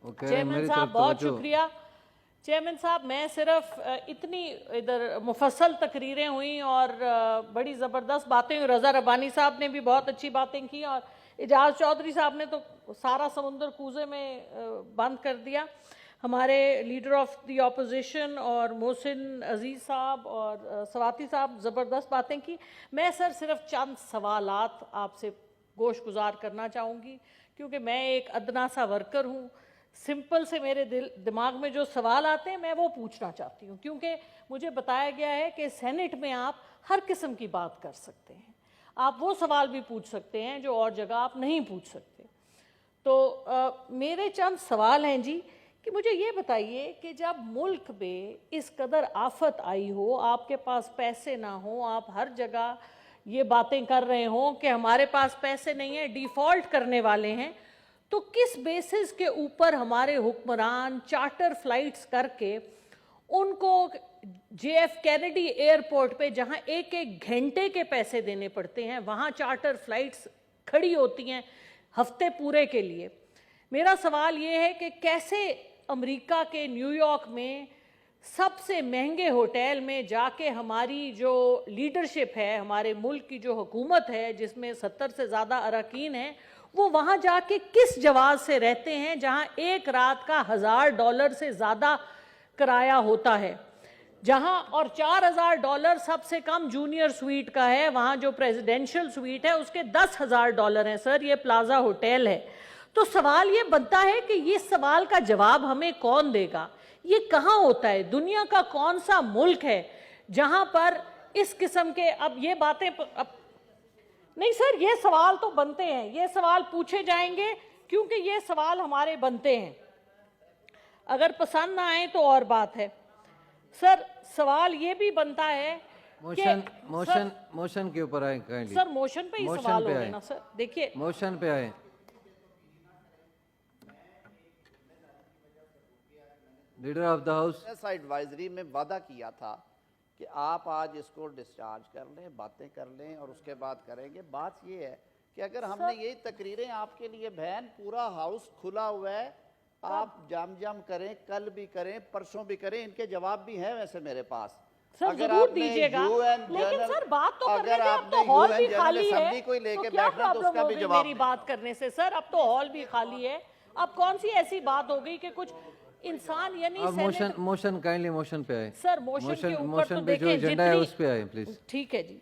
Chairman साहब बहुत शुक्रिया। चेयरमैन साहब, मैं सिर्फ इतनी इधर मुफस्सल तकरीरें हुई और बड़ी ज़बरदस्त बातें हुई। रज़ा रब्बानी साहब ने भी बहुत अच्छी बातें की और एजाज चौधरी साहब ने तो सारा समुंदर कूजे में बंद कर दिया। हमारे लीडर ऑफ द ऑपोजिशन और मोहसिन अजीज़ साहब और सवाती साहब ज़बरदस्त बातें की। मैं सर सिर्फ चंद सवालात आपसे गोश गुजार करना चाहूँगी, क्योंकि मैं एक अदना सा वर्कर हूँ। सिंपल से मेरे दिमाग में जो सवाल आते हैं मैं वो पूछना चाहती हूँ, क्योंकि मुझे बताया गया है कि सेनेट में आप हर किस्म की बात कर सकते हैं। आप वो सवाल भी पूछ सकते हैं जो और जगह आप नहीं पूछ सकते। तो मेरे चंद सवाल हैं जी कि मुझे ये बताइए कि जब मुल्क में इस कदर आफत आई हो, आपके पास पैसे ना हो, आप हर जगह ये बातें कर रहे हो कि हमारे पास पैसे नहीं है, डिफ़ॉल्ट करने वाले हैं, तो किस बेसिस के ऊपर हमारे हुक्मरान चार्टर फ्लाइट्स करके उनको JF कैनेडी एयरपोर्ट पे जहां एक एक घंटे के पैसे देने पड़ते हैं, वहां चार्टर फ्लाइट्स खड़ी होती हैं हफ्ते पूरे के लिए? मेरा सवाल ये है कि कैसे अमेरिका के न्यूयॉर्क में सबसे महंगे होटल में जाके हमारी जो लीडरशिप है, हमारे मुल्क की जो हुकूमत है जिसमें 70 से ज़्यादा अरकान हैं, वो वहाँ जाके किस जवाब से रहते हैं जहाँ एक रात का $1000 से ज़्यादा किराया होता है, जहाँ और $4000 सबसे कम जूनियर स्वीट का है। वहाँ जो प्रेसिडेंशियल स्वीट है उसके $10,000 हैं। सर, ये प्लाजा होटल है। तो सवाल ये बनता है कि ये सवाल का जवाब हमें कौन देगा? ये कहाँ होता है? दुनिया का कौन सा मुल्क है जहाँ पर इस किस्म के अब ये बातें नहीं सर, ये सवाल तो बनते हैं, ये सवाल पूछे जाएंगे क्योंकि ये सवाल हमारे बनते हैं। अगर पसंद ना आए तो और बात है। सर, सवाल ये भी बनता है मोशन के ऊपर आए काइंडली। सर, मोशन पे ही सवाल हो ना सर। देखिए, मोशन पे आए। Leader of the house, advisory में वादा किया था कि आप आज इसको डिस्चार्ज कर लें, बातें कर लें और उसके बाद करेंगे। बात ये है कि अगर हमने यही तकरीरें आपके लिए बहन, पूरा हाउस खुला हुआ है, आप जम करें, कल भी करें, परसों भी करें, इनके जवाब भी हैं वैसे मेरे पास। सर जरूर दीजिएगा, लेकिन सर बात तो करने दें। अब तो हॉल भी खाली है, कोई लेके तो क्या बैठना, तो उसका भी जवाब मेरी बात करने से? सर, अब तो हॉल भी खाली है। अब कौन सी ऐसी बात हो गई कि कुछ इंसान यानी मोशन काइंडली मोशन पे आए। सर, मोशन के ऊपर तो जो एजेंडा है उस पे आए प्लीज। ठीक है जी।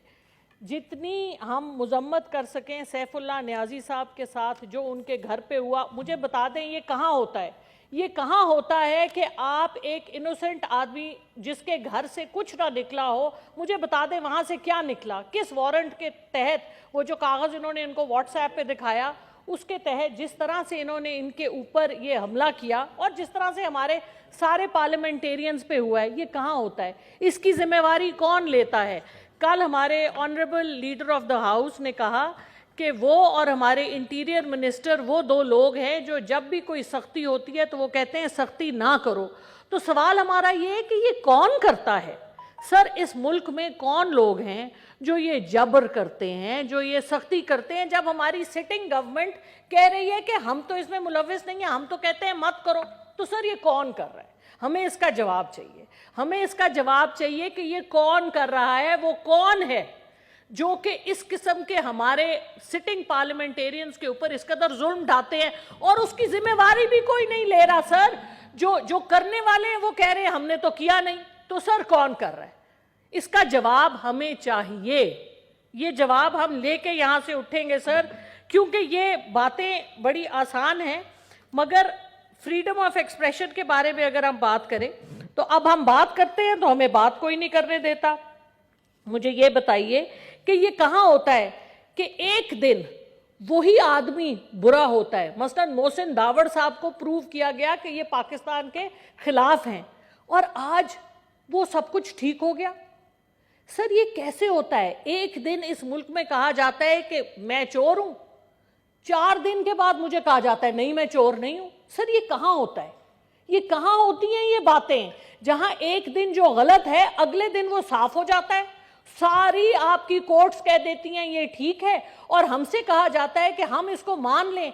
जितनी हम मुजम्मत कर सकें सैफुल्लाह नियाजी साहब के साथ जो उनके घर पे हुआ, मुझे बता दें ये कहाँ होता है? ये कहाँ होता है कि आप एक इनोसेंट आदमी जिसके घर से कुछ ना निकला हो, मुझे बता दें वहाँ से क्या निकला, किस वारंट के तहत? वो जो कागज़ इन्होंने इनको व्हाट्सएप पे दिखाया उसके तहत जिस तरह से इन्होंने इनके ऊपर ये हमला किया और जिस तरह से हमारे सारे पार्लियामेंटेरियंस पे हुआ है, ये कहाँ होता है? इसकी जिम्मेवारी कौन लेता है? कल हमारे honourable leader of the house ने कहा कि वो और हमारे इंटीरियर मिनिस्टर वो दो लोग हैं जो जब भी कोई सख्ती होती है तो वो कहते हैं सख्ती ना करो। तो सवाल हमारा ये है कि ये कौन करता है? सर, इस मुल्क में कौन लोग हैं जो ये जबर करते हैं, जो ये सख्ती करते हैं, जब हमारी सिटिंग गवर्नमेंट कह रही है कि हम तो इसमें मुलव्विस नहीं है, हम तो कहते हैं मत करो? तो सर, ये कौन कर रहा है? हमें इसका जवाब चाहिए। हमें इसका जवाब चाहिए कि ये कौन कर रहा है, वो कौन है जो कि इस किस्म के हमारे सिटिंग पार्लियामेंटेरियंस के ऊपर इस कदर जुल्म ढाते हैं और उसकी जिम्मेवारी भी कोई नहीं ले रहा। सर, जो करने वाले हैं वो कह रहे हैं हमने तो किया नहीं। तो सर, कौन कर रहा है? इसका जवाब हमें चाहिए। ये जवाब हम लेके यहाँ से उठेंगे सर, क्योंकि ये बातें बड़ी आसान हैं, मगर फ्रीडम ऑफ एक्सप्रेशन के बारे में अगर हम बात करें तो अब हम बात करते हैं तो हमें बात कोई नहीं करने देता। मुझे ये बताइए कि ये कहाँ होता है कि एक दिन वही आदमी बुरा होता है? मसलन मोहसिन दावड़ साहब को प्रूव किया गया कि ये पाकिस्तान के खिलाफ हैं और आज वो सब कुछ ठीक हो गया। सर, ये कैसे होता है? एक दिन इस मुल्क में कहा जाता है कि मैं चोर हूं, 4 दिन के बाद मुझे कहा जाता है नहीं मैं चोर नहीं हूं। सर, ये कहाँ होता है? ये कहाँ होती हैं ये बातें जहां एक दिन जो गलत है अगले दिन वो साफ हो जाता है? सारी आपकी कोर्ट्स कह देती हैं ये ठीक है और हमसे कहा जाता है कि हम इसको मान लें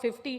50,